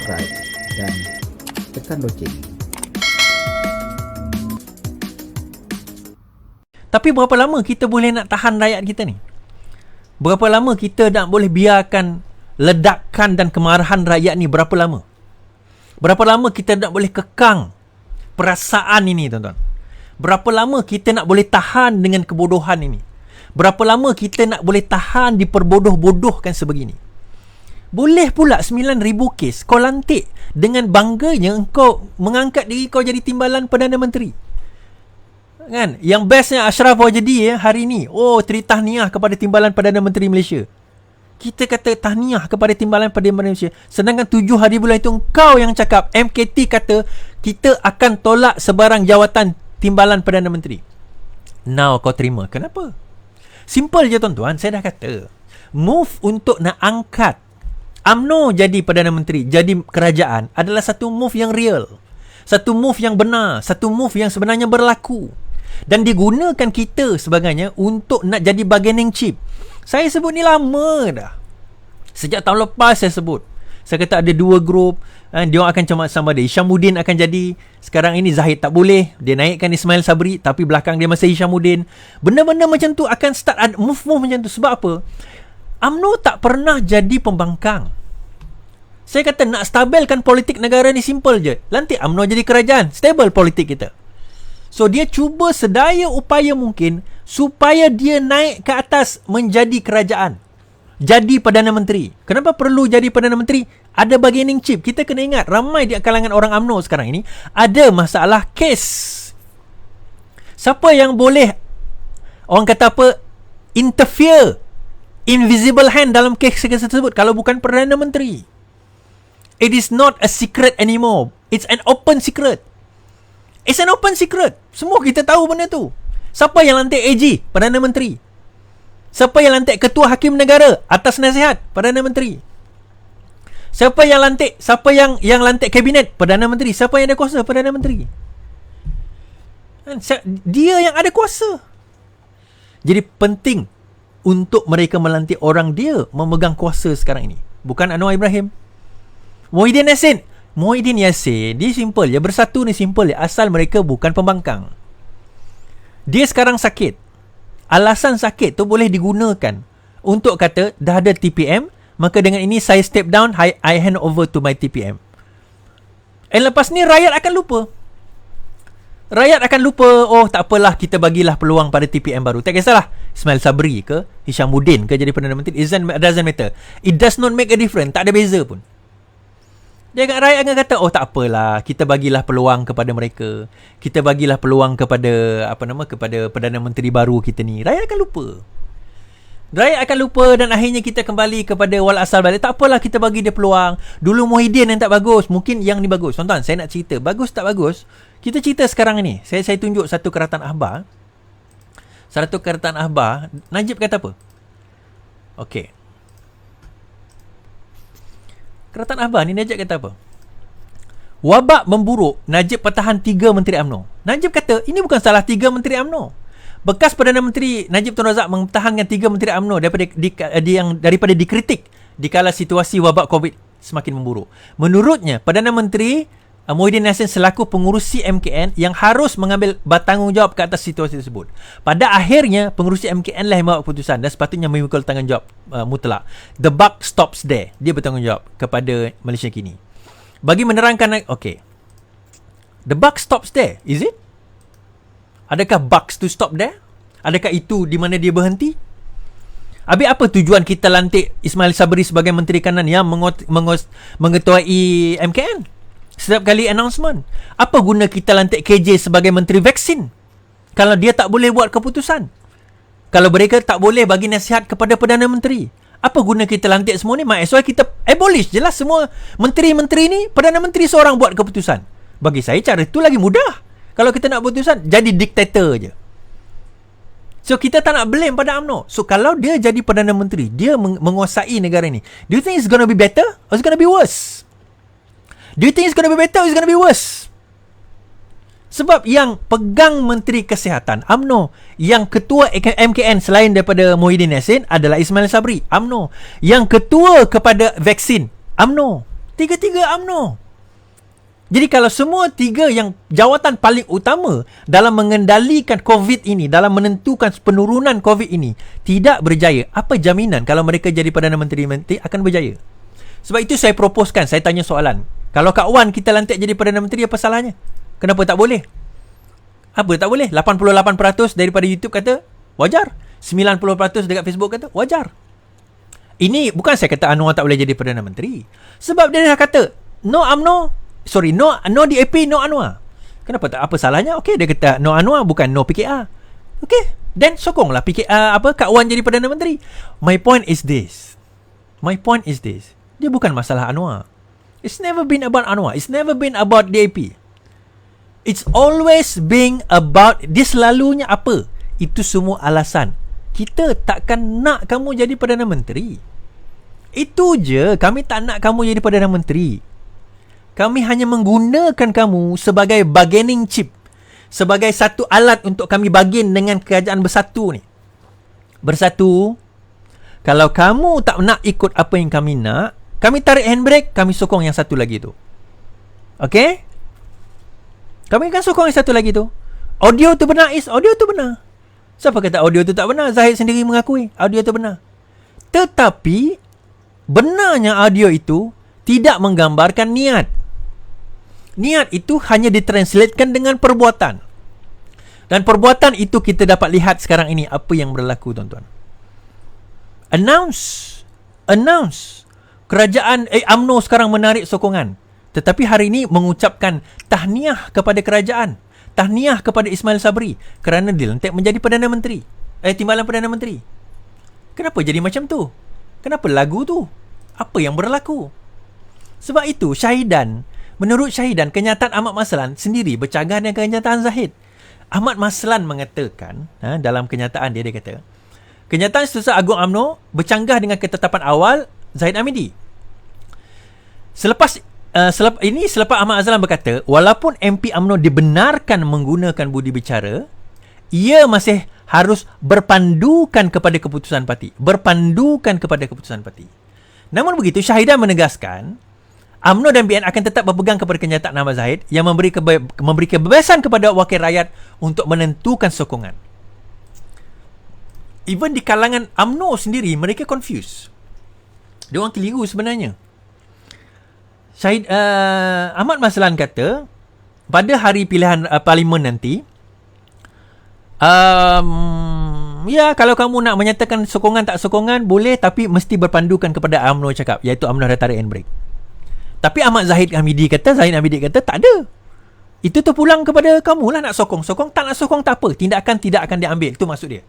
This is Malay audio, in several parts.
subscribe dan tekan loceng. Tapi berapa lama kita boleh nak tahan rakyat kita ni? Berapa lama kita nak boleh biarkan ledakan dan kemarahan rakyat ni? Berapa lama? Berapa lama kita nak boleh kekang perasaan ini, tuan-tuan? Berapa lama kita nak boleh tahan dengan kebodohan ini? Berapa lama kita nak boleh tahan diperbodoh-bodohkan sebegini? Boleh pula 9,000 kes kau lantik dengan bangganya engkau mengangkat diri kau jadi timbalan Perdana Menteri. Kan? Yang bestnya Ashraf Wajdi hari ni, tahniah kepada timbalan Perdana Menteri Malaysia. Kita kata tahniah kepada timbalan Perdana Menteri Malaysia, sedangkan 7 hari bulan itu engkau yang cakap, MKT kata kita akan tolak sebarang jawatan timbalan Perdana Menteri. Now kau terima. Kenapa? Simple je tuan-tuan. Saya dah kata, move untuk nak angkat UMNO jadi Perdana Menteri, jadi kerajaan adalah satu move yang real, satu move yang benar, satu move yang sebenarnya berlaku, dan digunakan kita sebagainya untuk nak jadi bargaining chip. Saya sebut ni lama dah. Sejak tahun lepas saya sebut. Saya kata ada dua grup, dia akan camat sama dia. Hishamuddin akan jadi. Sekarang ini Zahid tak boleh. Dia naikkan Ismail Sabri, tapi belakang dia masih Hishamuddin. Benda-benda macam tu akan start ada move-move macam tu. Sebab apa? UMNO tak pernah jadi pembangkang. Saya kata nak stabilkan politik negara ni simple je. Lantik UMNO jadi kerajaan, stable politik kita. So dia cuba sedaya upaya mungkin supaya dia naik ke atas menjadi kerajaan, jadi Perdana Menteri. Kenapa perlu jadi Perdana Menteri? Ada bargaining chip. Kita kena ingat, ramai di kalangan orang UMNO sekarang ini ada masalah kes. Siapa yang boleh, orang kata apa, interfere, invisible hand dalam kes tersebut kalau bukan Perdana Menteri? It is not a secret anymore. It's an open secret. It's an open secret. Semua kita tahu benda tu. Siapa yang lantik AG? Perdana Menteri. Siapa yang lantik Ketua Hakim Negara atas nasihat? Perdana Menteri. Siapa yang lantik? Siapa yang lantik kabinet? Perdana Menteri. Siapa yang ada kuasa? Perdana Menteri. Dia yang ada kuasa. Jadi penting untuk mereka melantik orang dia memegang kuasa sekarang ini. Bukan Anwar Ibrahim. Muhyiddin Yassin, dia simple je. Bersatu ni simple je. Asal mereka bukan pembangkang. Dia sekarang sakit. Alasan sakit tu boleh digunakan untuk kata dah ada TPM, maka dengan ini saya step down, I hand over to my TPM. Lepas ni rakyat akan lupa. Rakyat akan lupa, tak apalah, kita bagilah peluang pada TPM baru. Tak kisahlah Ismail Sabri ke Hishamuddin ke jadi Perdana Menteri. It doesn't matter. It does not make a difference. Tak ada beza pun. Rakyat akan kata, tak apalah, kita bagilah peluang kepada mereka. Kita bagilah peluang kepada kepada Perdana Menteri baru kita ni. Rakyat akan lupa. Rakyat akan lupa dan akhirnya kita kembali kepada wal asal balik. Tak apalah, kita bagi dia peluang. Dulu Muhyiddin yang tak bagus, mungkin yang ni bagus. Tuan-tuan, saya nak cerita, bagus tak bagus, kita cerita sekarang ni. Saya tunjuk satu keratan akhbar. Satu keratan akhbar, Najib kata apa? Okey. Keratan akhbar ni Najib kata apa? Wabak memburuk, Najib pertahan 3 Menteri UMNO. Najib kata, ini bukan salah 3 Menteri UMNO. Bekas Perdana Menteri Najib Tun Razak mempertahankan 3 Menteri UMNO daripada dikritik dikala situasi wabak COVID semakin memburuk. Menurutnya, Perdana Menteri Muhyiddin Yassin selaku pengurusi MKN yang harus mengambil bertanggungjawab ke atas situasi tersebut. Pada akhirnya, pengurusi MKN lah yang membuat keputusan dan sepatutnya memikul tanggungjawab mutlak. The buck stops there. Dia bertanggungjawab kepada Malaysia kini. Bagi menerangkan, the buck stops there, is it? Adakah bucks to stop there? Adakah itu di mana dia berhenti? Habis apa tujuan kita lantik Ismail Sabri sebagai Menteri Kanan yang mengetuai MKN? Setiap kali announcement. Apa guna kita lantik KJ sebagai Menteri Vaksin kalau dia tak boleh buat keputusan? Kalau mereka tak boleh bagi nasihat kepada Perdana Menteri, apa guna kita lantik semua ni? Might as well kita abolish je lah semua menteri-menteri ni. Perdana Menteri seorang buat keputusan. Bagi saya cara itu lagi mudah. Kalau kita nak keputusan, jadi diktator je. So kita tak nak blame pada UMNO. So kalau dia jadi Perdana Menteri, dia menguasai negara ni, do you think it's going to be better or it's going to be worse? Do you think it's going to be better or it's going to be worse? Sebab yang pegang Menteri Kesihatan UMNO, yang ketua MKN selain daripada Muhyiddin Yassin adalah Ismail Sabri, UMNO. Yang ketua kepada vaksin UMNO. Tiga-tiga UMNO. Jadi kalau semua tiga yang jawatan paling utama dalam mengendalikan COVID ini, dalam menentukan penurunan COVID ini tidak berjaya, apa jaminan kalau mereka jadi Perdana Menteri akan berjaya? Sebab itu saya proposekan, saya tanya soalan. Kalau Kak Wan kita lantik jadi Perdana Menteri, apa salahnya? Kenapa tak boleh? Apa tak boleh? 88% daripada YouTube kata wajar. 90% dekat Facebook kata wajar. Ini bukan saya kata Anwar tak boleh jadi Perdana Menteri. Sebab dia dah kata no UMNO. Sorry, no DAP, no Anwar. Kenapa tak? Apa salahnya? Okey, dia kata no Anwar bukan no PKR. Okey, then sokonglah PKR Kak Wan jadi Perdana Menteri. My point is this. Dia bukan masalah Anwar. It's never been about Anwar. It's never been about DAP. It's always been about, dia selalunya apa? Itu semua alasan. Kita takkan nak kamu jadi Perdana Menteri. Itu je. Kami tak nak kamu jadi Perdana Menteri. Kami hanya menggunakan kamu sebagai bargaining chip. Sebagai satu alat untuk kami bargain dengan kerajaan bersatu ni. Bersatu. Kalau kamu tak nak ikut apa yang kami nak, kami tarik handbrake, kami sokong yang satu lagi tu. Okay? Kami akan sokong yang satu lagi tu. Audio tu benar, audio tu benar. Siapa kata audio tu tak benar? Zahid sendiri mengakui audio tu benar. Tetapi benarnya audio itu tidak menggambarkan niat. Niat itu hanya ditranslatekan dengan perbuatan. Dan perbuatan itu kita dapat lihat sekarang ini apa yang berlaku, tuan-tuan. Announce. Kerajaan UMNO sekarang menarik sokongan. Tetapi hari ini mengucapkan tahniah kepada kerajaan. Tahniah kepada Ismail Sabri kerana dilantik menjadi Perdana Menteri. Timbalan Perdana Menteri. Kenapa jadi macam tu? Kenapa lagu tu? Apa yang berlaku? Sebab itu menurut Syahidan, kenyataan Ahmad Maslan sendiri bercanggah dengan kenyataan Zahid. Ahmad Maslan mengatakan, dalam kenyataan dia kata, kenyataan Setiausaha Agung UMNO bercanggah dengan ketetapan awal Zahid Hamidi. Selepas Ahmad Azlan berkata, walaupun MP UMNO dibenarkan menggunakan budi bicara, ia masih harus berpandukan kepada keputusan parti. Namun begitu, Syahidan menegaskan, UMNO dan BN akan tetap berpegang kepada kenyataan Ahmad Zahid yang memberi kebebasan kepada wakil rakyat untuk menentukan sokongan. Even di kalangan UMNO sendiri, mereka confused. Dia orang keliru sebenarnya. Ahmad Maslan kata, pada hari pilihan parlimen nanti, kalau kamu nak menyatakan sokongan tak sokongan, boleh, tapi mesti berpandukan kepada UMNO cakap, iaitu UMNO dah tarik handbrake. Tapi Zahid Hamidi kata tak ada. Itu terpulang kepada kamu lah nak sokong. Tak nak sokong tak apa. Tindakan tidak akan diambil. Itu maksud dia.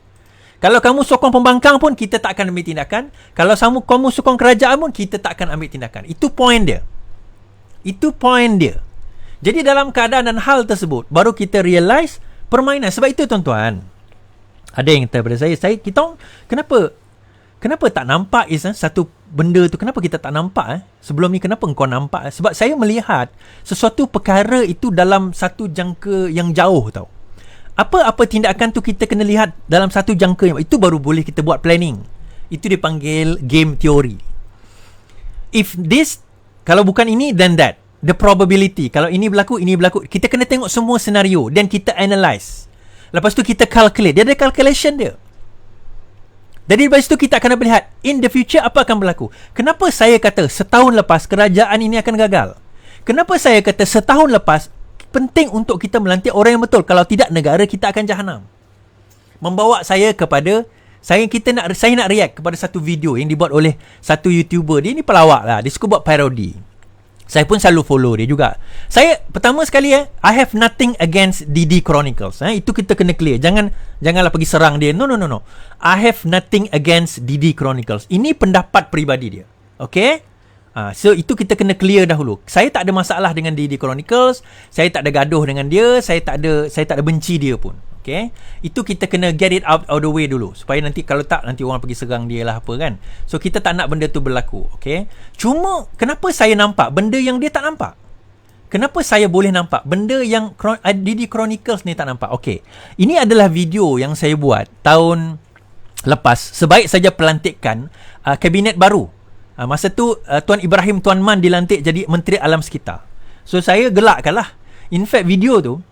Kalau kamu sokong pembangkang pun, kita tak akan ambil tindakan. Kalau kamu sokong kerajaan pun, kita tak akan ambil tindakan. Itu point dia. Jadi dalam keadaan dan hal tersebut, baru kita realise permainan. Sebab itu, tuan-tuan, ada yang kata pada saya, kita kenapa tak nampak satu benda tu, kenapa kita tak nampak sebelum ni, kenapa engkau nampak? Sebab saya melihat sesuatu perkara itu dalam satu jangka yang jauh tau. Apa tindakan tu kita kena lihat dalam satu jangka yang itu, baru boleh kita buat planning. Itu dipanggil game theory. If this, kalau bukan ini, then that. The probability. Kalau ini berlaku, kita kena tengok semua senario dan kita analyse. Lepas tu kita calculate. Dia ada calculation dia. Jadi dari situ kita akan melihat in the future apa akan berlaku. Kenapa saya kata setahun lepas kerajaan ini akan gagal? Kenapa saya kata setahun lepas penting untuk kita melantik orang yang betul? Kalau tidak, negara kita akan jahanam. Membawa saya kepada saya nak react kepada satu video yang dibuat oleh satu YouTuber. Dia ni pelawak lah. Dia suka buat parody. Saya pun selalu follow dia juga. Saya pertama sekali I have nothing against DD Chronicles. Itu kita kena clear. Janganlah pergi serang dia. No. I have nothing against DD Chronicles. Ini pendapat peribadi dia. Okay? So itu kita kena clear dahulu. Saya tak ada masalah dengan DD Chronicles. Saya tak ada gaduh dengan dia. Saya tak ada benci dia pun. Okay? Itu kita kena get it out of the way dulu. Supaya nanti kalau tak, nanti orang pergi serang dia lah apa kan. So kita tak nak benda tu berlaku. Okay? Cuma kenapa saya nampak benda yang dia tak nampak? Kenapa saya boleh nampak benda yang DD Chronicles ni tak nampak? Okay. Ini adalah video yang saya buat tahun lepas. Sebaik saja pelantikan kabinet baru. Masa tu Tuan Ibrahim Tuan Man dilantik jadi Menteri Alam Sekitar. So saya gelakkan lah. In fact video tu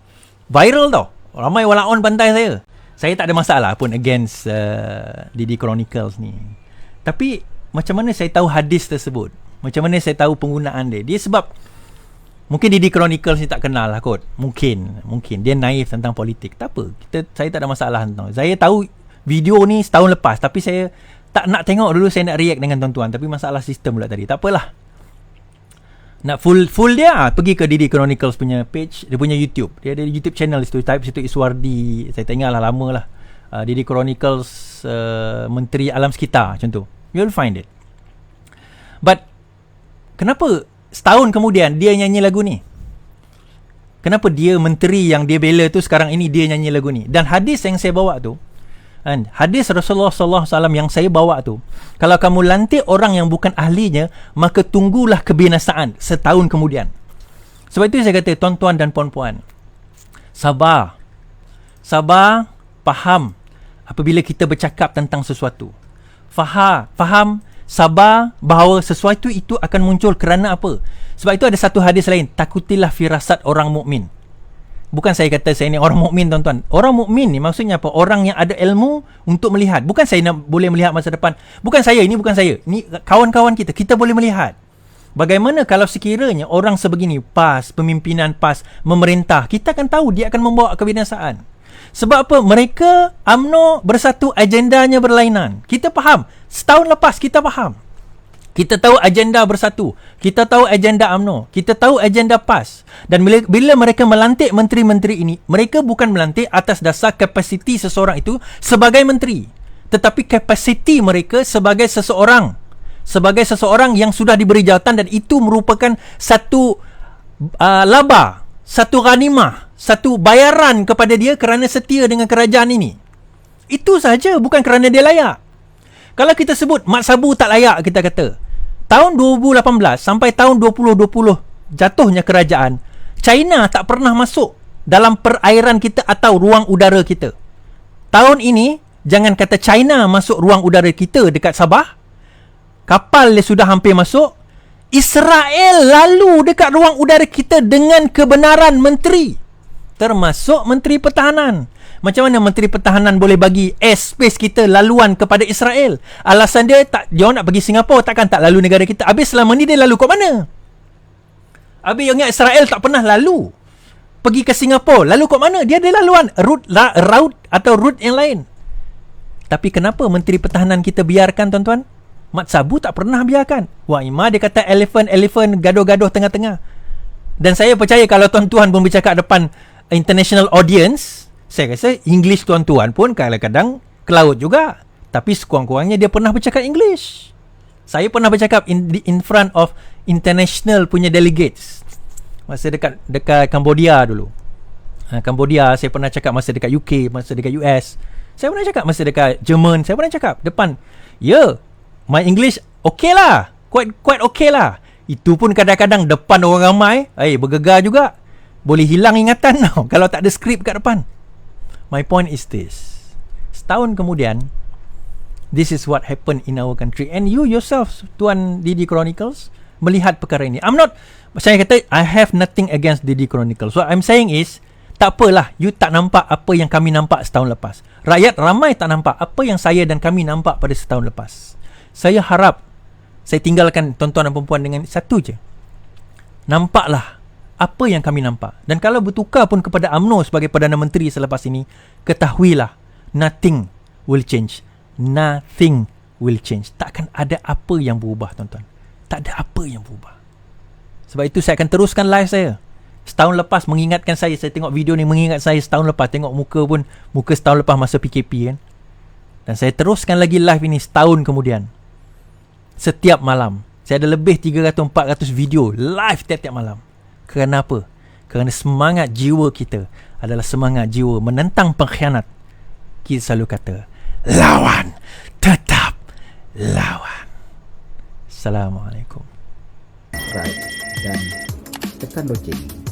viral tau. Ramai walaon bantai saya. Saya tak ada masalah pun against Didi Chronicles ni. Tapi macam mana saya tahu hadis tersebut? Macam mana saya tahu penggunaan dia? Dia sebab mungkin Didi Chronicles ni tak kenal lah kot. Mungkin dia naif tentang politik. Tak apa. Saya tak ada masalah tentang. Saya tahu video ni setahun lepas, tapi saya tak nak tengok dulu. Saya nak react dengan tuan-tuan, tapi masalah sistem pula tadi. Tak apalah. Nak full dia pergi ke Didi Chronicles punya page. Dia punya YouTube. Dia ada YouTube channel situ. Type situ Iswardi. Saya tak ingat lah, lama lah. Didi Chronicles Menteri Alam Sekitar macam tu. You'll find it. But kenapa setahun kemudian dia nyanyi lagu ni? Kenapa dia menteri yang dia bela tu sekarang ini dia nyanyi lagu ni? Dan hadis yang saya bawa tu, hadis Rasulullah SAW yang saya bawa tu, kalau kamu lantik orang yang bukan ahlinya, maka tunggulah kebinasaan setahun kemudian. Sebab itu saya kata, tuan-tuan dan puan-puan, sabar, faham apabila kita bercakap tentang sesuatu. Faham, sabar bahawa sesuatu itu akan muncul kerana apa. Sebab itu ada satu hadis lain, takutilah firasat orang mukmin. Bukan saya kata saya ni orang mukmin, tuan-tuan. Orang mukmin ni maksudnya apa? Orang yang ada ilmu untuk melihat. Bukan saya nak boleh melihat masa depan. Bukan saya. Ini kawan-kawan kita. Kita boleh melihat. Bagaimana kalau sekiranya orang sebegini PAS, pemimpinan PAS memerintah, kita akan tahu dia akan membawa kebinasaan. Sebab apa? Mereka UMNO bersatu, agendanya berlainan. Kita faham. Setahun lepas kita faham. Kita tahu agenda bersatu. Kita tahu agenda UMNO. Kita tahu agenda PAS. Dan bila mereka melantik menteri-menteri ini, mereka bukan melantik atas dasar kapasiti seseorang itu sebagai menteri. Tetapi kapasiti mereka sebagai seseorang. Sebagai seseorang yang sudah diberi jawatan, dan itu merupakan satu laba, satu ghanimah, satu bayaran kepada dia kerana setia dengan kerajaan ini. Itu saja, bukan kerana dia layak. Kalau kita sebut Mat Sabu tak layak, kita kata tahun 2018 sampai tahun 2020 jatuhnya kerajaan, China tak pernah masuk dalam perairan kita atau ruang udara kita. Tahun ini jangan kata China masuk ruang udara kita dekat Sabah, kapal dia sudah hampir masuk. Israel lalu dekat ruang udara kita dengan kebenaran menteri, termasuk Menteri Pertahanan. Macam mana Menteri Pertahanan boleh bagi airspace kita laluan kepada Israel? Alasan dia, dia nak pergi Singapura, takkan tak lalu negara kita. Habis selama ni dia lalu kat mana? Habis yang ingat Israel tak pernah lalu pergi ke Singapura, lalu kat mana? Dia ada laluan route yang lain. Tapi kenapa Menteri Pertahanan kita biarkan, tuan-tuan? Mat Sabu tak pernah biarkan. Wah, Ima dia kata elephant gaduh-gaduh tengah-tengah. Dan saya percaya kalau tuan-tuan pun bercakap depan international audience, saya rasa English tuan-tuan pun kadang-kadang kelaut juga. Tapi sekurang-kurangnya dia pernah bercakap English. Saya pernah bercakap in front of international punya delegates. Masa dekat Cambodia dulu. Cambodia, saya pernah cakap masa dekat UK, masa dekat US. Saya pernah cakap masa dekat Jerman. Saya pernah cakap depan. My English okay lah. Quite okay lah. Itu pun kadang-kadang depan orang ramai, bergegar juga. Boleh hilang ingatan tau kalau tak ada skrip kat depan. My point is this. Setahun kemudian, this is what happened in our country. And you yourself, Tuan Didi Chronicles, melihat perkara ini. Saya kata, I have nothing against Didi Chronicles. What I'm saying is, tak apalah, you tak nampak apa yang kami nampak setahun lepas. Rakyat ramai tak nampak apa yang saya dan kami nampak pada setahun lepas. Saya harap, saya tinggalkan tuan-tuan dan perempuan dengan satu je. Nampaklah apa yang kami nampak. Dan kalau bertukar pun kepada UMNO sebagai Perdana Menteri selepas ini, ketahuilah, nothing will change. Nothing will change. Takkan ada apa yang berubah, tuan-tuan. Tak ada apa yang berubah. Sebab itu saya akan teruskan live saya. Setahun lepas mengingatkan saya tengok video ni, mengingat saya setahun lepas. Tengok muka setahun lepas masa PKP kan. Dan saya teruskan lagi live ini setahun kemudian. Setiap malam. Saya ada lebih 300-400 video live tiap-tiap malam. Kerana apa? Kerana semangat jiwa kita adalah semangat jiwa menentang pengkhianat. Kita selalu kata, lawan, tetap lawan. Assalamualaikum. Subscribe dan tekan loceng.